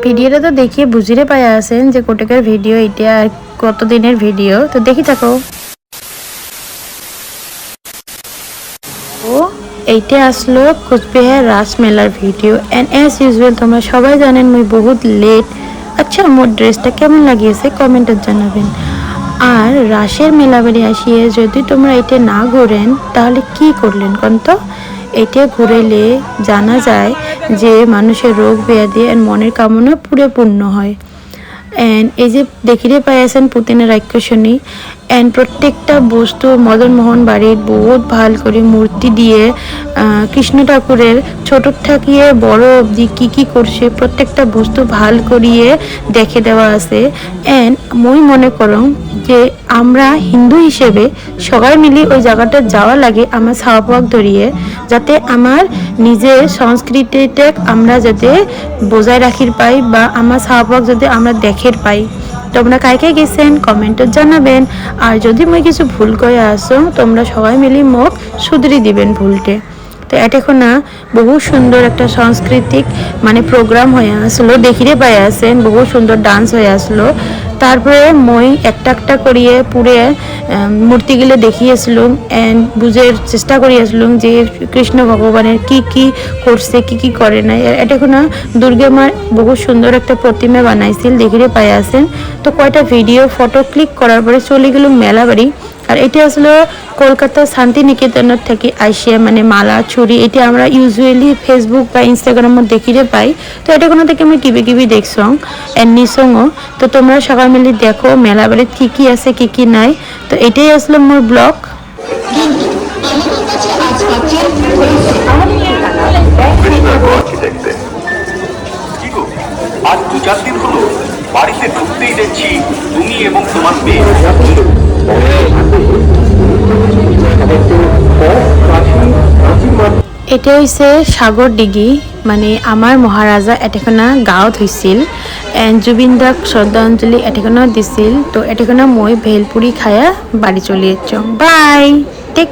ভিডিওটা তো দেখিয়ে বুঝিয়ে পাই আছেন যে কোটেকের ভিডিও এটা আর কত দিনের ভিডিও, তো দেখি থাকো। এইটা আসলো কোচবিহার রাস মেলার ভিডিও এন্ড অ্যাজ ইউজুয়াল তোমরা সবাই জানেন মুই বহুত লেট। আচ্ছা মোর ড্রেসটা কেমন লাগিয়েছে কমেন্টে জানাবেন। আর রাসের মেলা বাড়ি আসিয়ে যদি তোমরা এটা না ঘোরেন তাহলে কি করলেন কোন তো। এটা ঘুরেলে জানা যায় যে মানুষের রোগ ব্যাধি আর মনের কামনা পূর্ণ হয়। এন্ড এই যে দেখিতে পাই আছেন পুতিনের রাক্ষসনী এন্ড প্রত্যেকটা বস্তু মদন মোহন বাড়ির বহুত ভাল করে মূর্তি দিয়ে কৃষ্ণ ঠাকুরের ছোট থাকিয়ে বড় অবধি কি করছে প্রত্যেকটা বস্তু ভাল করিয়ে দেখে দেওয়া আছে। এন্ড মই মনে করো যে আমরা হিন্দু হিসেবে সবাই মিলে ওই জায়গাটা যাওয়া লাগে আমার সাহাপাক ধরিয়ে, যাতে আমার নিজের সংস্কৃতিটা আমরা যাতে বজায় রাখির পাই বা আমার সাহাপাক যাতে আমরা দেখের পাই। তোমরা কাই গেছেন কমেন্টে জানাবেন। আর যদি মই কিছু ভুল করে আসো তোমরা সবাই মিলে মোক শুধরি দিবেন ভুলটে। তো এখন না বহু সুন্দর একটা সাংস্কৃতিক মানে প্রোগ্রাম হয়ে আসলো, দেখিতে পাই আছেন বহু সুন্দর ডান্স হয়ে আসলো। তারপরে মই একটা করিয়ে পুরে মূর্তিগুলো দেখিয়েছিলাম এন্ড বুঝের চেষ্টা করিয়েছিলাম যে কৃষ্ণ ভগবানের কি করছে কি করে না। এটা না দুর্গা মার বহু সুন্দর একটা প্রতিমা বানাইছিল দেখিতে পাই আছেন। তো কয়টা ভিডিও ফটো ক্লিক করার পরে চলে গেলাম মেলা বাড়ি। আর এটা আসলে কলকাতা শান্তিনিকেতনের থেকে আইসিয়া মানে মালা চুরি এটা আমরা ইউজুয়ালি ফেসবুক বা ইনস্টাগ্রামত দেখিতে পাই। তো এটা কোনো থেকে আমি কিবি দেখছং এন্ড নিসংও। তো তোমরা সবাই মিলে দেখো মেলা বাড়িতে কি আছে কি নাই। তো এটাই আসলে মোর ব্লগ। আজ 2-4 দিন হলো বাড়িতে ঢুকতেই দেখছি তুমি এবং তোমার মেয়ে। এটা হইছে সাগর ডিগি মানে আমার মহারাজা এটাখানা গাঁৱত হৈছিল এন্ড জুবিন দাক শ্রদ্ধাঞ্জলি এটাখানা দিছিল। তো এটাখানা মই ভেলপুরি খায়া বাড়ি চলে যাচ্ছ। Bye take.